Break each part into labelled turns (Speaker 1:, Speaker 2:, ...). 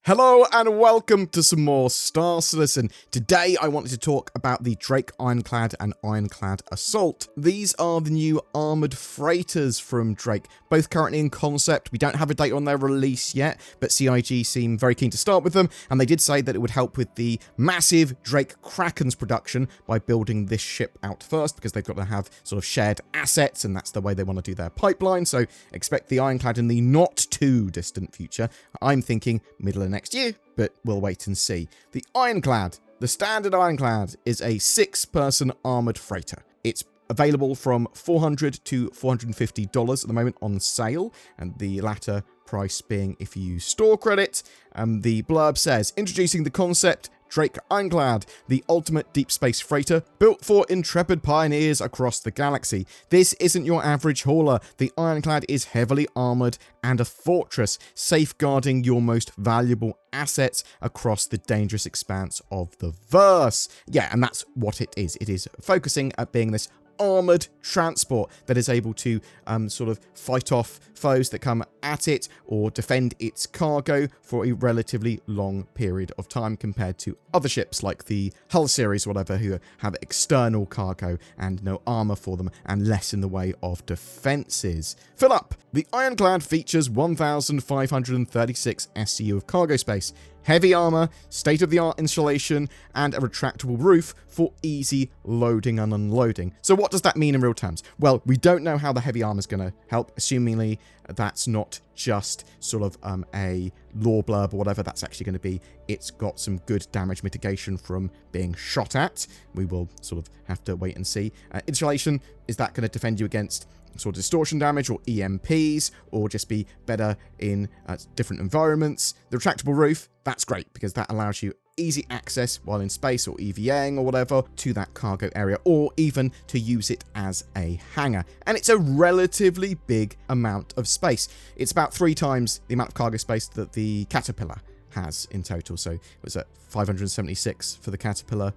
Speaker 1: Hello and welcome to some more Star Citizen. Today I wanted to talk about the Drake Ironclad and Ironclad Assault. These are the new armoured freighters from Drake, both currently in concept. We don't have a date on their release yet, but CIG seem very keen to start with them, and they did say that it would help with the massive Drake Kraken's production by building this ship out first, because they've got to have sort of shared assets, and that's the way they want to do their pipeline, so expect the Ironclad in the not too distant future. I'm thinking middle of next year, but we'll wait and see. The Ironclad, the standard Ironclad, is a 6-person armoured freighter. It's available from $400 to $450 at the moment on sale, and the latter price being if you use store credit. The blurb says, introducing the concept Drake Ironclad, the ultimate deep space freighter built for intrepid pioneers across the galaxy. This isn't your average hauler. The Ironclad is heavily armoured and a fortress, safeguarding your most valuable assets across the dangerous expanse of the verse. Yeah, and that's what it is. It is focusing at being this armoured transport that is able to sort of fight off foes that come at it or defend its cargo for a relatively long period of time compared to other ships like the Hull series or whatever, who have external cargo and no armour for them and less in the way of defences. Fill up! The Ironclad features 1,536 SCU of cargo space, heavy armour, state-of-the-art insulation, and a retractable roof for easy loading and unloading. So what does that mean in real terms? Well, we don't know how the heavy armour is going to help, assumingly that's not just sort of a lore blurb or whatever. That's actually going to be, it's got some good damage mitigation from being shot at. We will sort of have to wait and see. Insulation, is that going to defend you against sort of distortion damage or EMPs, or just be better in different environments? The retractable roof, that's great because that allows you easy access while in space or EVAing or whatever to that cargo area, or even to use it as a hangar. And it's a relatively big amount of space. It's about 3 times the amount of cargo space that the Caterpillar has in total. So it was at 576 for the Caterpillar.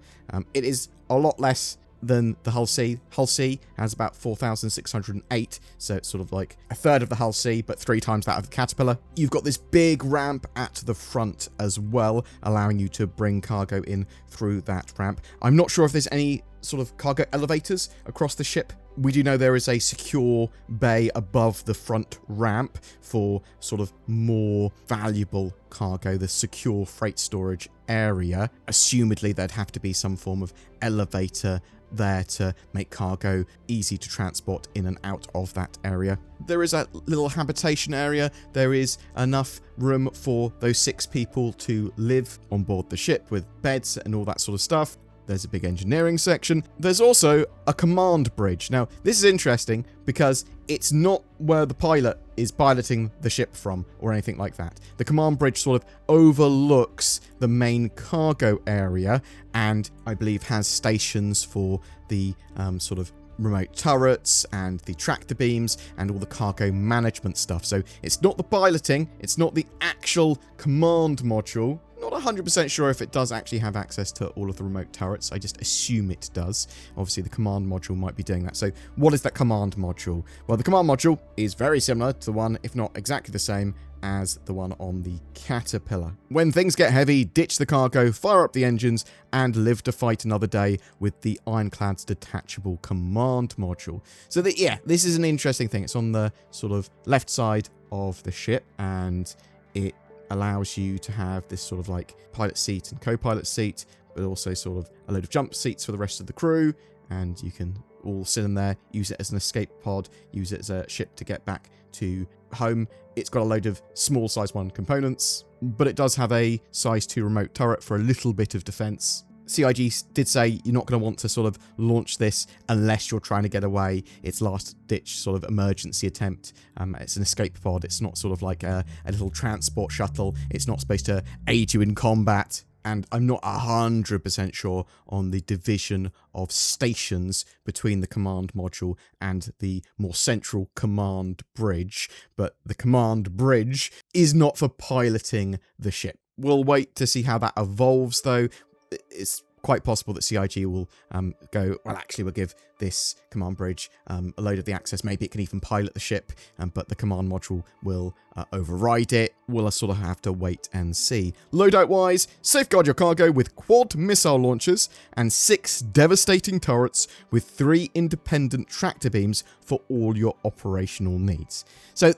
Speaker 1: It is a lot less than the Hull C. Hull C has about 4,608, so it's sort of like a third of the Hull C, but 3 times that of the Caterpillar. You've got this big ramp at the front as well, allowing you to bring cargo in through that ramp. I'm not sure if there's any sort of cargo elevators across the ship. We do know there is a secure bay above the front ramp for sort of more valuable cargo, the secure freight storage area. Assumedly, there'd have to be some form of elevator there to make cargo easy to transport in and out of that area. There is a little habitation area. There is enough room for those 6 people to live on board the ship with beds and all that sort of stuff. There's a big engineering section. There's also a command bridge. Now, this is interesting because it's not where the pilot is piloting the ship from or anything like that. The command bridge sort of overlooks the main cargo area and I believe has stations for the sort of remote turrets and the tractor beams and all the cargo management stuff. So it's not the piloting, it's not the actual command module. Not 100% sure if it does actually have access to all of the remote turrets. I just assume it does. Obviously, the command module might be doing that. So what is that command module? Well, the command module is very similar to the one, if not exactly the same, as the one on the Caterpillar. When things get heavy, ditch the cargo, fire up the engines, and live to fight another day with the Ironclad's detachable command module. So this is an interesting thing. It's on the sort of left side of the ship, and it allows you to have this sort of like pilot seat and co-pilot seat, but also sort of a load of jump seats for the rest of the crew, and you can all sit in there, use it as an escape pod, use it as a ship to get back to home. It's got a load of small size 1 components, but it does have a size 2 remote turret for a little bit of defense. CIG did say you're not going to want to sort of launch this unless you're trying to get away. It's last-ditch sort of emergency attempt. It's an escape pod. It's not sort of like a little transport shuttle. It's not supposed to aid you in combat. And I'm not 100% sure on the division of stations between the command module and the more central command bridge. But the command bridge is not for piloting the ship. We'll wait to see how that evolves, though. It's quite possible that CIG will go, well, actually, we'll give this command bridge a load of the access. Maybe it can even pilot the ship, but the command module will override it. We'll sort of have to wait and see. Loadout-wise, safeguard your cargo with quad missile launchers and 6 devastating turrets with 3 independent tractor beams for all your operational needs. So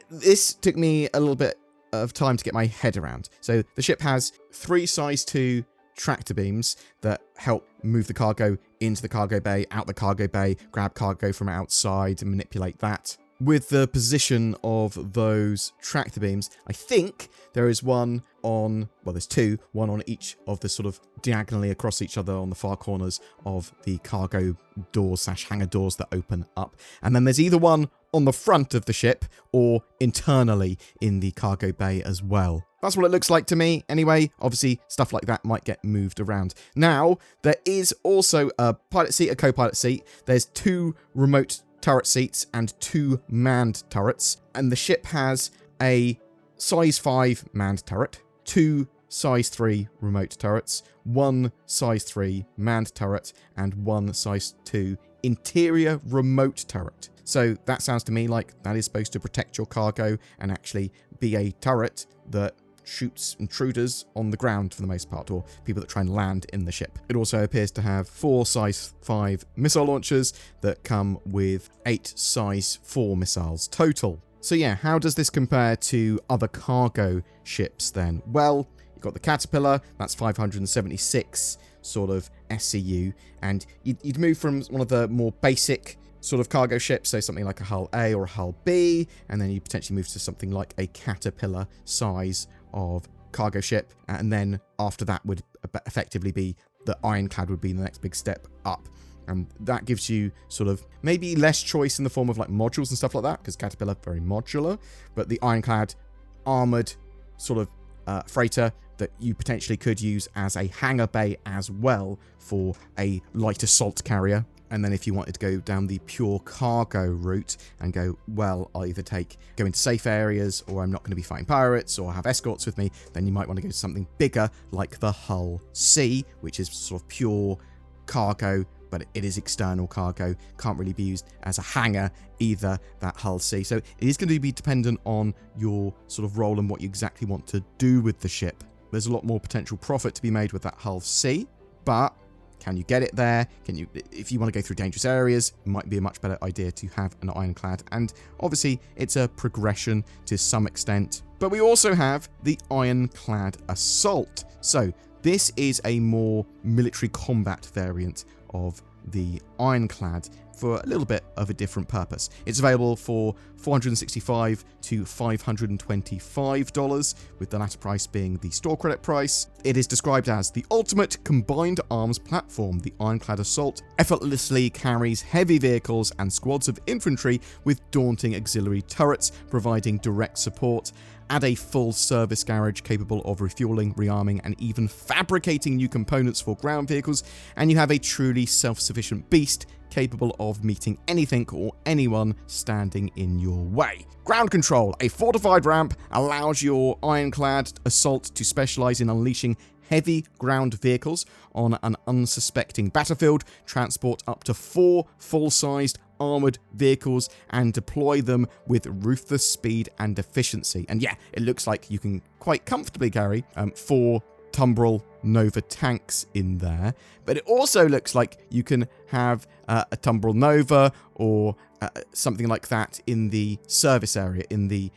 Speaker 1: this took me a little bit of time to get my head around. So the ship has 3 size 2 tractor beams that help move the cargo into the cargo bay, out the cargo bay, grab cargo from outside and manipulate that. With the position of those tractor beams, I think there is one on, well, there's 2, one on each of the sort of diagonally across each other on the far corners of the cargo doors / hangar doors that open up. And then there's either one on the front of the ship or internally in the cargo bay as well. That's what it looks like to me. Anyway, obviously, stuff like that might get moved around. Now, there is also a pilot seat, a co-pilot seat. There's 2 remote turret seats and 2 manned turrets. And the ship has a size 5 manned turret, 2 size 3 remote turrets, 1 size 3 manned turret, and 1 size 2 interior remote turret. So that sounds to me like that is supposed to protect your cargo and actually be a turret that shoots intruders on the ground for the most part, or people that try and land in the ship. It also appears to have 4 size 5 missile launchers that come with 8 size 4 missiles total. So yeah, how does this compare to other cargo ships then? Well, you've got the Caterpillar, that's 576 sort of SCU, and you'd move from one of the more basic sort of cargo ships, so something like a Hull A or a Hull B, and then you potentially move to something like a Caterpillar size of cargo ship, and then after that would effectively be the Ironclad would be the next big step up. And that gives you sort of maybe less choice in the form of like modules and stuff like that, because Caterpillar very modular, but the Ironclad armored sort of freighter that you potentially could use as a hangar bay as well for a light assault carrier. And then if you wanted to go down the pure cargo route and go, well, I'll either go into safe areas, or I'm not going to be fighting pirates, or have escorts with me, then you might want to go to something bigger like the Hull C, which is sort of pure cargo, but it is external cargo, can't really be used as a hangar either, that Hull C. So it is going to be dependent on your sort of role and what you exactly want to do with the ship. There's a lot more potential profit to be made with that Hull C, but can you get it there? If you want to go through dangerous areas, it might be a much better idea to have an Ironclad. And obviously, it's a progression to some extent. But we also have the Ironclad Assault. So this is a more military combat variant of the Ironclad for a little bit of a different purpose. It's available for $465 to $525, with the latter price being the store credit price. It is described as the ultimate combined arms platform. The Ironclad Assault effortlessly carries heavy vehicles and squads of infantry with daunting auxiliary turrets, providing direct support. Add a full service garage capable of refueling, rearming, and even fabricating new components for ground vehicles, and you have a truly self-sufficient beast capable of meeting anything or anyone standing in your way. Ground control. A fortified ramp allows your Ironclad Assault to specialize in unleashing heavy ground vehicles on an unsuspecting battlefield, transport up to 4 full-sized armored vehicles, and deploy them with ruthless speed and efficiency. And yeah, it looks like you can quite comfortably carry 4 Tumbrel Nova tanks in there, but it also looks like you can have a Tumbrel Nova or something like that in the service area, in the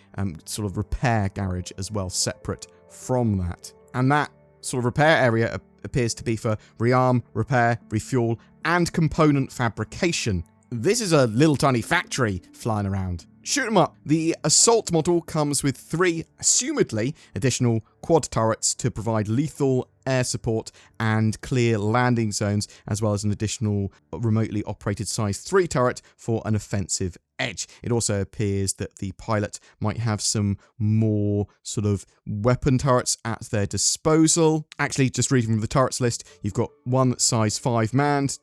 Speaker 1: sort of repair garage as well, separate from that. And that sort of repair area appears to be for rearm, repair, refuel, and component fabrication. This is a little tiny factory flying around. Shoot 'em up. The Assault model comes with 3, assumedly, additional quad turrets to provide lethal air support and clear landing zones, as well as an additional remotely operated size 3 turret for an offensive edge. It also appears that the pilot might have some more sort of weapon turrets at their disposal. Actually, just reading from the turrets list, you've got 1 size 5 manned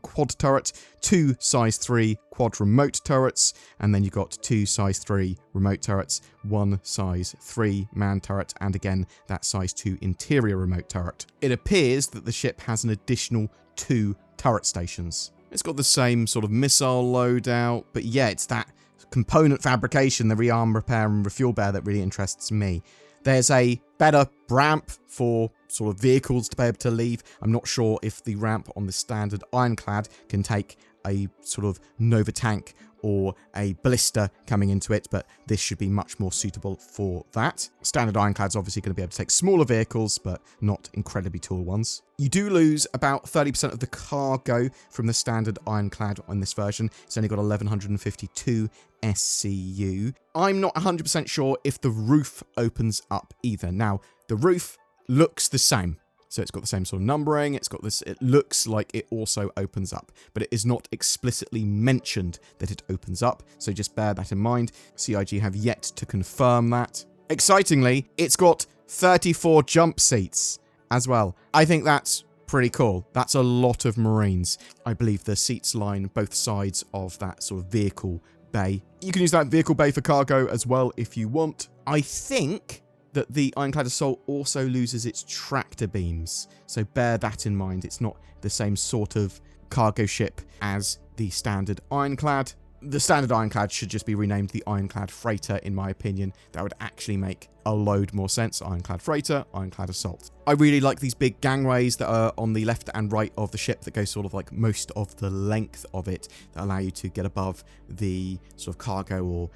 Speaker 1: quad turret, 2 size 3 quad remote turrets, and then you've got 2 size 3 remote turrets, 1 size 3 man turret, and again that size 2 interior remote turret. It appears that the ship has an additional 2 turret stations. It's got the same sort of missile loadout, but yeah, it's that component fabrication, the rearm, repair, and refuel bear that really interests me. There's a better ramp for sort of vehicles to be able to leave. I'm not sure if the ramp on the standard Ironclad can take a sort of Nova tank or a ballista coming into it, but this should be much more suitable for that. Standard Ironclad's obviously going to be able to take smaller vehicles, but not incredibly tall ones. You do lose about 30% of the cargo from the standard Ironclad on this version. It's only got 1152 SCU. I'm not 100% sure if the roof opens up either. Now, the roof looks the same. So it's got the same sort of numbering, it's got this, it looks like it also opens up, but it is not explicitly mentioned that it opens up, so just bear that in mind. CIG have yet to confirm that. Excitingly, it's got 34 jump seats as well. I think that's pretty cool. That's a lot of Marines. I believe the seats line both sides of that sort of vehicle bay. You can use that vehicle bay for cargo as well if you want. I think that the Ironclad Assault also loses its tractor beams, so bear that in mind. It's not the same sort of cargo ship as the standard Ironclad. The standard Ironclad should just be renamed the Ironclad Freighter, in my opinion. That would actually make a load more sense. Ironclad Freighter, Ironclad Assault. I really like these big gangways that are on the left and right of the ship that go sort of like most of the length of it, that allow you to get above the sort of cargo or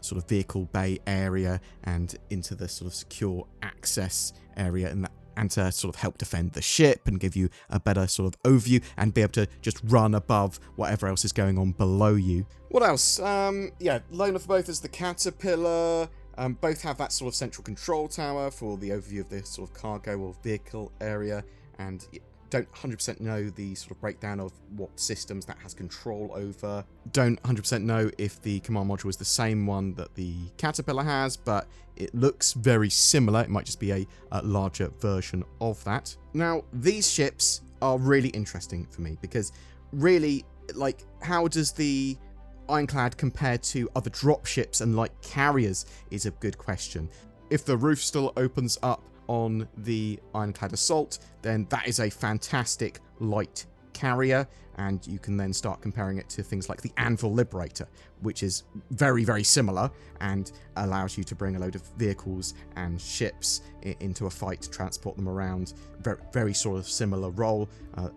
Speaker 1: sort of vehicle bay area and into the sort of secure access area, and to sort of help defend the ship and give you a better sort of overview and be able to just run above whatever else is going on below you. What else? Yeah, loaner for both is the Caterpillar. Both have that sort of central control tower for the overview of the sort of cargo or vehicle area, and don't 100% know the sort of breakdown of what systems that has control over. Don't 100% know if the command module is the same one that the Caterpillar has, but it looks very similar. It might just be a larger version of that. Now, these ships are really interesting for me because really, like, how does the Ironclad compare to other dropships and light carriers is a good question. If the roof still opens up on the Ironclad Assault, then that is a fantastic light carrier, and you can then start comparing it to things like the Anvil Liberator, which is very, very similar and allows you to bring a load of vehicles and ships into a fight to transport them around. Very, very sort of similar role.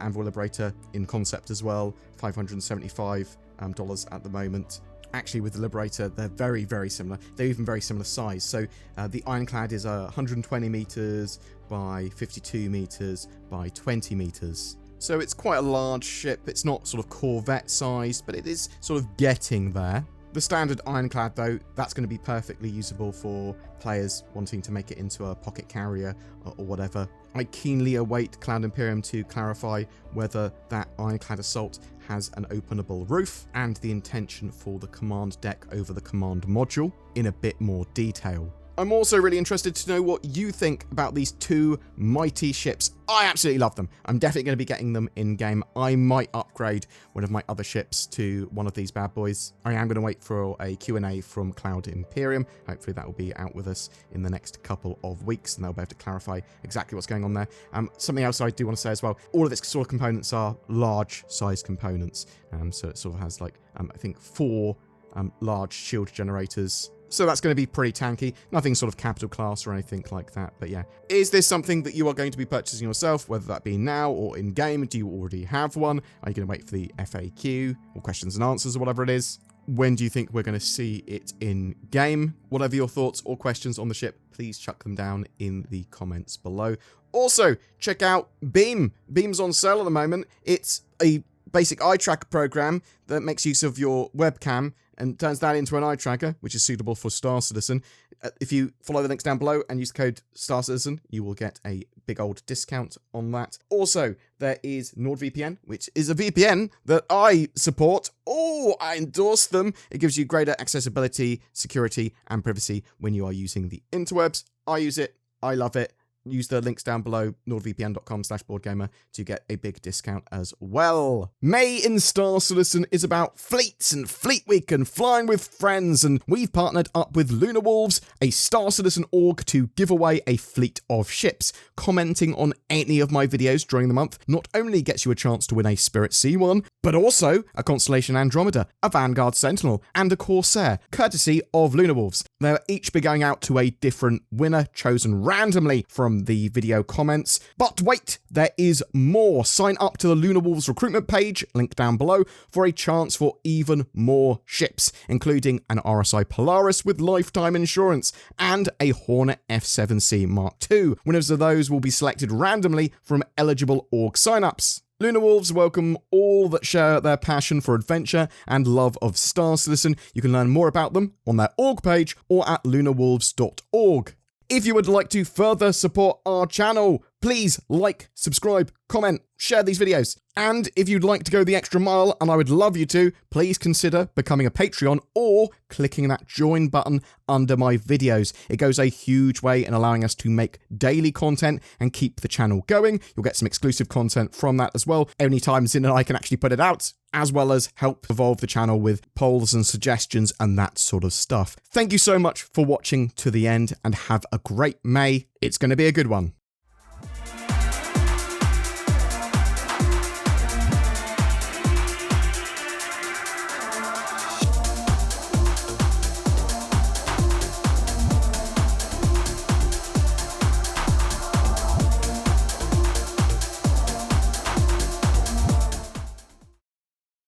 Speaker 1: Anvil Liberator in concept as well, $575 at the moment. Actually, with the Liberator, they're very, very similar. They're even very similar size. So the Ironclad is 120 meters by 52 meters by 20 meters. So it's quite a large ship. It's not sort of Corvette sized, but it is sort of getting there. The standard Ironclad, though, that's going to be perfectly usable for players wanting to make it into a pocket carrier or whatever. I keenly await Cloud Imperium to clarify whether that Ironclad Assault has an openable roof and the intention for the command deck over the command module in a bit more detail. I'm also really interested to know what you think about these two mighty ships. I absolutely love them. I'm definitely going to be getting them in-game. I might upgrade one of my other ships to one of these bad boys. I am going to wait for a Q&A from Cloud Imperium. Hopefully that will be out with us in the next couple of weeks, and they'll be able to clarify exactly what's going on there. Something else I do want to say as well, all of its sort of components are large-sized components. So it sort of has like, I think 4 large shield generators. So that's going to be pretty tanky. Nothing sort of capital class or anything like that. But yeah. Is this something that you are going to be purchasing yourself, whether that be now or in-game? Do you already have one? Are you going to wait for the FAQ or questions and answers or whatever it is? When do you think we're going to see it in-game? Whatever your thoughts or questions on the ship, please chuck them down in the comments below. Also, check out Beam. Beam's on sale at the moment. It's a basic eye tracker program that makes use of your webcam and turns that into an eye tracker, which is suitable for Star Citizen. If you follow the links down below and use the code Star Citizen, you will get a big old discount on that. Also, there is NordVPN, which is a VPN that I support. Oh, I endorse them. It gives you greater accessibility, security, and privacy when you are using the interwebs. I use it. I love it. use the links down below, nordvpn.com/BoredGamer, to get a big discount as well. May in Star Citizen is about fleets and Fleet Week and flying with friends, and we've partnered up with Lunar Wolves, a Star Citizen org, to give away a fleet of ships. Commenting on any of my videos during the month not only gets you a chance to win a Spirit C1, but also a Constellation Andromeda, a Vanguard Sentinel, and a Corsair, courtesy of Lunar Wolves. They'll each be going out to a different winner chosen randomly from the video comments. But wait, there is more. Sign up to the Lunar Wolves recruitment page, link down below, for a chance for even more ships, including an RSI Polaris with lifetime insurance and a Hornet F7C Mark II. Winners of those will be selected randomly from eligible org signups. Lunar Wolves welcome all that share their passion for adventure and love of Star Citizen. You can learn more about them on their org page or at lunarwolves.org. If you would like to further support our channel, please like, subscribe, comment, share these videos. And if you'd like to go the extra mile, and I would love you to, please consider becoming a Patreon or clicking that join button under my videos. It goes a huge way in allowing us to make daily content and keep the channel going. You'll get some exclusive content from that as well. Only time Zin and I can actually put it out, as well as help evolve the channel with polls and suggestions and that sort of stuff. Thank you so much for watching to the end, and have a great May. It's going to be a good one.